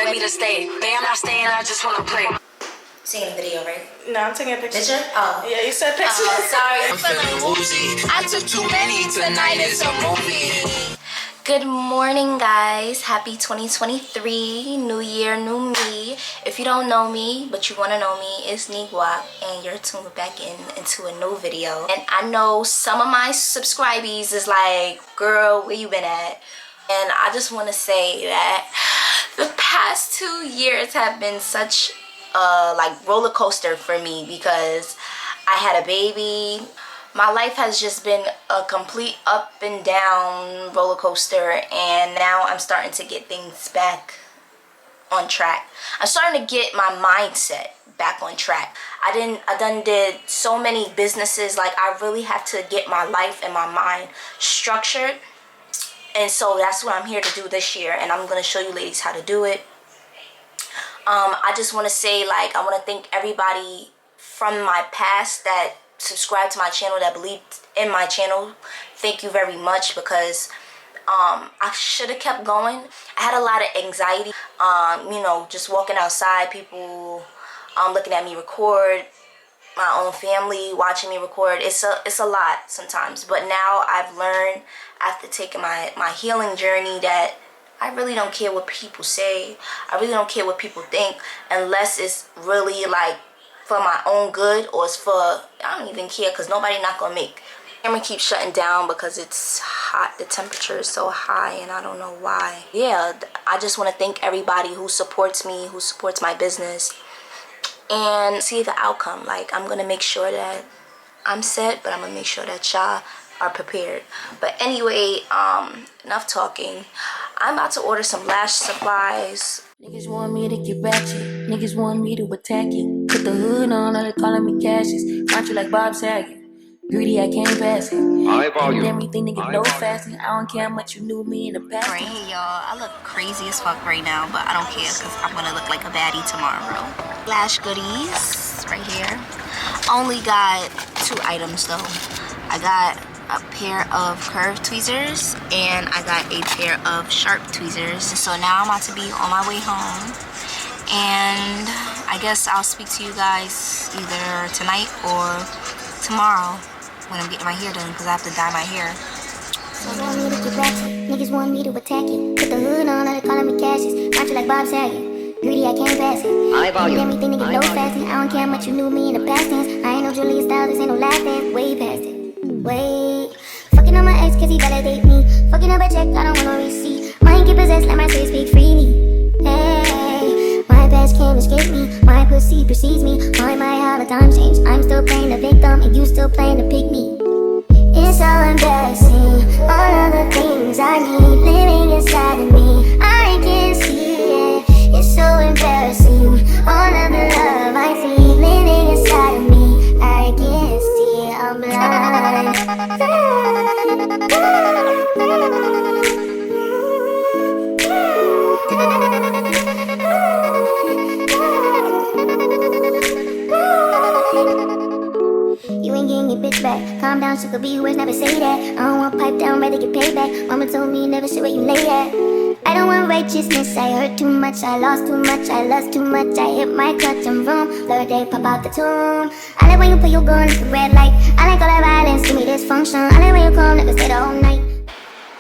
wanted me to stay. Babe, I'm not staying, I just wanna play. Taking a video, right? No, I'm taking a picture. Picture? Oh. Yeah, you said picture. Oh, sorry. I'm feeling woozy. I took too many, tonight is a movie. Good morning, guys. Happy 2023. New year, new me. If you don't know me, but you want to know me, it's Nigwa, and you're tuned back into a new video. And I know some of my subscribees is like, girl, where you been at? And I just want to say that the past 2 years have been such a roller coaster for me because I had a baby. My life has just been a complete up and down roller coaster, and now I'm starting to get things back on track. I'm starting to get my mindset back on track. I done did so many businesses. Like, I really have to get my life and my mind structured, and so that's what I'm here to do this year, and I'm going to show you ladies how to do it. I just want to say, like, I want to thank everybody from my past that subscribed to my channel, that believed in my channel. Thank you very much, because I should have kept going. I had a lot of anxiety, you know, just walking outside, people looking at me record, my own family watching me record. It's a lot sometimes, but now I've learned after taking my healing journey that I really don't care what people say. I really don't care what people think, unless it's really like for my own good, or it's for, I don't even care, because nobody not gonna make. The camera keeps shutting down because it's hot. The temperature is so high and I don't know why. Yeah, I just want to thank everybody who supports me, who supports my business, and see the outcome. Like, I'm gonna make sure that I'm set, but I'm gonna make sure that y'all are prepared. But anyway, enough talking. I'm about to order some lash supplies. Niggas want me to get ratchet. Niggas want me to attack it. Put the hood on, all they calling me Cassius. Watch you like Bob Saget. Greedy, I can't pass it. High volume. And everything nigga know fasting. I don't care how much you knew me in the past. Right, hey y'all, I look crazy as fuck right now, but I don't care because I'm gonna look like a baddie tomorrow. Lash goodies right here. Only got 2 items though. I got a pair of curved tweezers and I got a pair of sharp tweezers. So now I'm about to be on my way home, and I guess I'll speak to you guys either tonight or tomorrow when I'm getting my hair done, because I have to dye my hair. Niggas want me to attack you. Put the hood on, all they calling me Cassius. Watch you like Bob Saget. Greedy, I can't pass it. High volume. Everything nigga know fasting. I don't care how much you knew me in the past tense. I ain't no Julia Styles, this ain't no last dance. Way past it. Wait. Fucking on my ex cause he validate me. Fucking up a check, I don't want no receipt. Mind get possessed, let my space speak freely. Hey, my past can't escape me. My pussy precedes me. Why my how the time changed? I'm still playing the victim and you still playing the pick me. It's so embarrassing. All of the things I need living inside of me, I can see it. It's so embarrassing. All of the love I feel living inside of me, I can't see it. I'm blind. You ain't getting your bitch back. Calm down, sucker B, words never say that. I don't want pipe down, rather get payback. Mama told me never say where you lay at. I don't want righteousness, I hurt too much. I lost too much, I lust too much. I hit my clutch and vroom, third day pop out the tomb. I like when you put your gun at the red light. I like all that violence, give me dysfunction. I like when you come, never stay the whole night.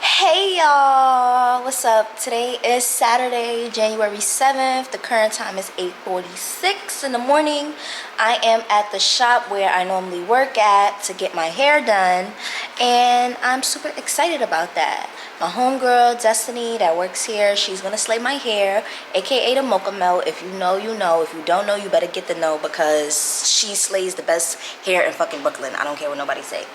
Hey y'all, what's up? Today is Saturday, January 7th. The current time is 8:46 in the morning. I am at the shop where I normally work at to get my hair done, and I'm super excited about that. My homegirl Destiny that works here, she's gonna slay my hair, aka the mocha melt. If you know, you know. If you don't know, you better get to know, because she slays the best hair in fucking Brooklyn. I don't care what nobody say.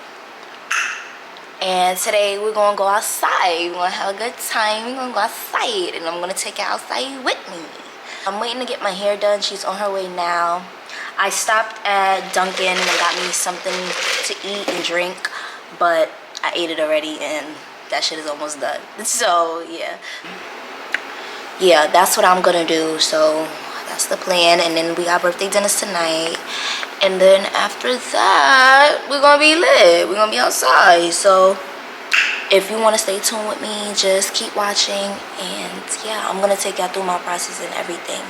And today we're gonna go outside. We're gonna have a good time. We're gonna go outside, and I'm gonna take her outside with me. I'm waiting to get my hair done. She's on her way now. I stopped at Dunkin' and got me something to eat and drink, but I ate it already and that shit is almost done. So yeah, that's what I'm gonna do. So that's the plan, and then we got birthday dinners tonight, and then after that we're gonna be lit. We're gonna be outside. So if you want to stay tuned with me, just keep watching, and yeah, I'm gonna take y'all through my process and everything.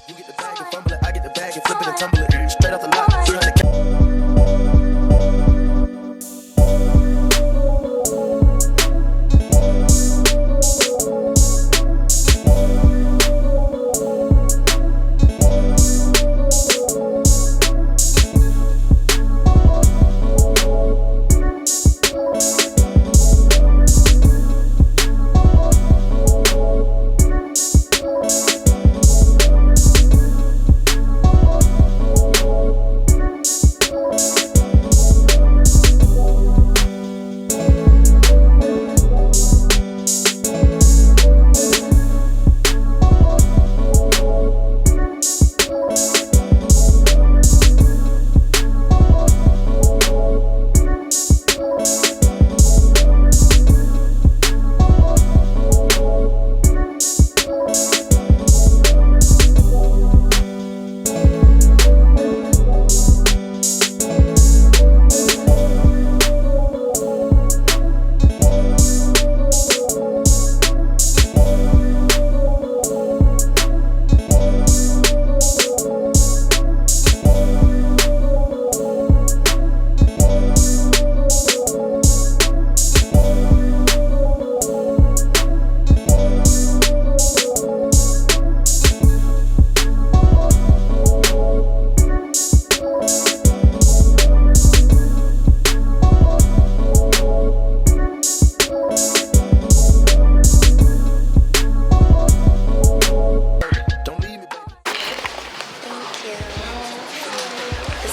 You get the bag and fumble it, I get the bag and flip it and tumble it. Straight off the lot, 300K.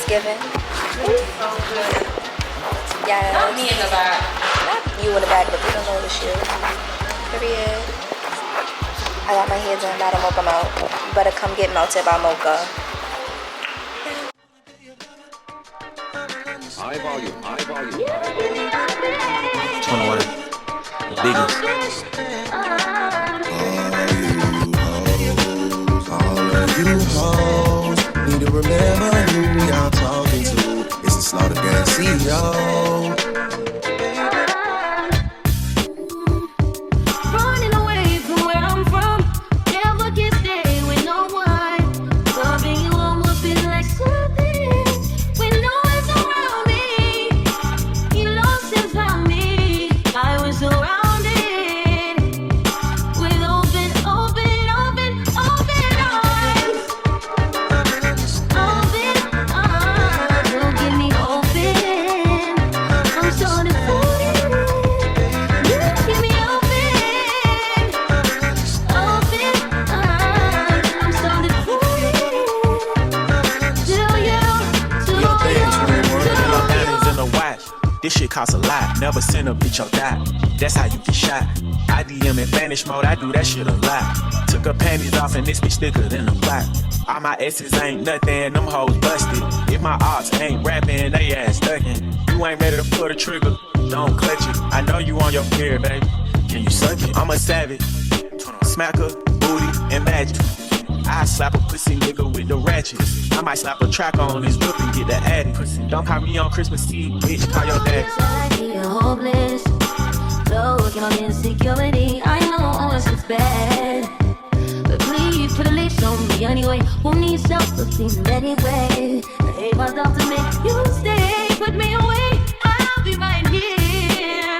Given. Yeah. Not me in the back. Not you in the back, but we don't know the shit. Period. I got my hair done by the Mocha Melt. You better come get melted by Mocha. High volume, high volume. 21, the biggest. All of you hoes need to remember who y'all talking to. It's the Slaughter Gang CEO. Running away from where I'm from, never can stay with no one. Loving you almost feels like something when no one's around me. He lost and found me. I was surrounded with open arms. Open arms, don't give me open. I'm starting to fall in. You give me open arms. I'm starting to fall in. Do you? Diamonds in a watch. This shit costs a lot. Never send a bitch or die. That's how you get shot. I DM in vanish mode. I do that shit a lot. Took her panties off and this bitch thicker than a block. All my exes ain't nothing. Them hoes busted. If my ops ain't rapping, they ass ducking. You ain't ready to pull the trigger. Don't clutch it. I know you on your period, baby. Can you suck it? I'm a savage. Smack her, booty, and magic. I slap a pussy nigga with the ratchets. I might slap a track on his whip and get the addy. Don't call me on Christmas Eve, bitch. Call your dad. I feel hopeless. So working on insecurity. I know it's bad, but please put a leash on me anyway. Who needs self-esteem anyway? I hate myself to make you stay. Put me away. I'll be right here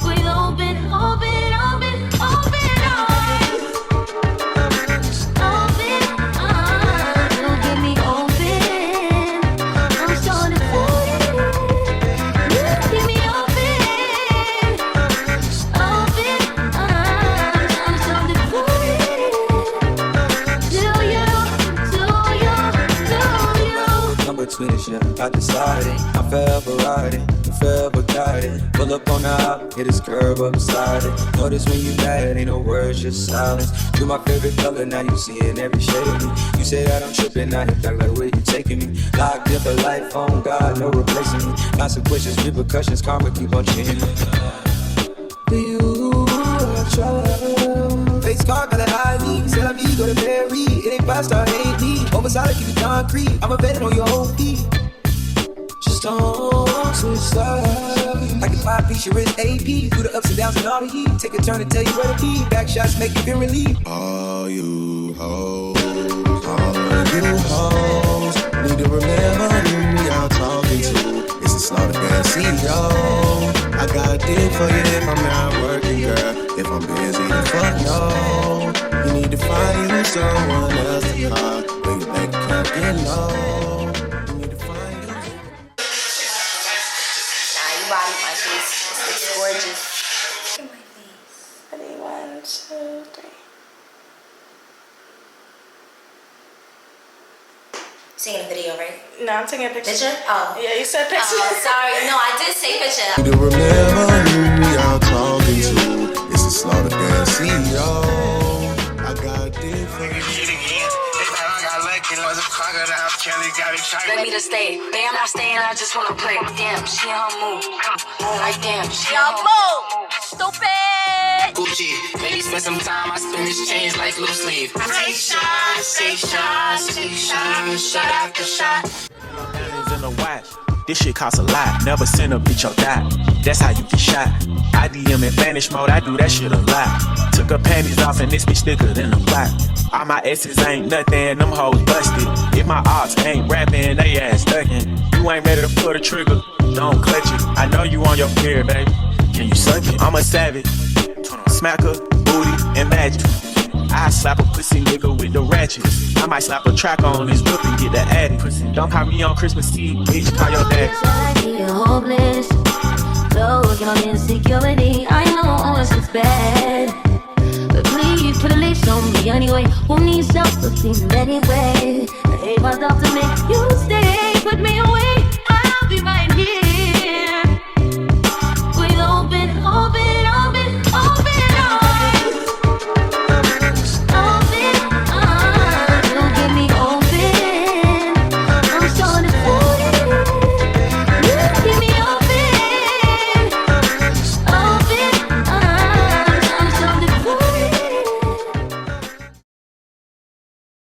with open arms. Open arms, don't give me open. I'm starting to fall in. You give me open arms. I'm starting to fall in. Do you? Number 20, yeah, I decided I'm forever riding, forever guiding. Pull up on the hop, hit his curb upside it. Notice when you mad, ain't no words, just silence. You my favorite color, now you seeing every shade of me. You say that I'm tripping, I hit back like where you taking me. Locked in for life, on God, no replacing me. Consequences, repercussions, karma keep on changing me. Do you trouble? Face card, gotta hide me. Said I'm ego to marry. It ain't fast, I hate me. Overside, keep it concrete. I'm a bet on your whole feet. Just don't switch sides. I can 5-piece your wrist AP, through the ups and downs and all the heat. Take a turn and tell you where to be. Back shots make you feel relief. All you hoes, need to remember who y'all talking to. It's a slaughter gas CEO. I got a dick for you if I'm not working, girl. If I'm busy, then fuck no. You need to find you someone else to call when your bank account get low. You need to find you. Nah, you body my face. It's gorgeous. Look at my face. Ready? 1, 2, 3. Taking a video, right? No, I'm taking a picture. Picture? Oh. Yeah, you said picture. Oh, sorry. No, I did say picture. You to remember who y'all talking to. It's a slaughter gas CEO. I got a dick for you. Let me to stay. Damn, not staying, I just wanna play. Damn, she on her move. Like damn, she on her move. Stupid. Gucci, maybe spend some time. I spend this change like loose leaf. Take shots, take shots, take shots, shot after shot. In the watch. This shit costs a lot. Never send a bitch or die. That's how you get shot. I DM in vanish mode. I do that shit a lot. Took her panties off and this bitch thicker than a block. All my exes ain't nothing. Them hoes busted. If my ops ain't rapping, they ass ducking. You ain't ready to pull the trigger. Don't clutch it. I know you on your period, baby. Can you suck it? I'm a savage. Smack her, booty, and magic. I slap a pussy nigga with the ratchet. I might slap a track on his whip and get the addy. Don't call me on Christmas Eve, bitch, call your daddy. Anxiety, hopeless, looking on insecurity. I know it's bad, but please put a leash on me anyway. Who needs self-esteem anyway? I hate myself to make you stay, put me away.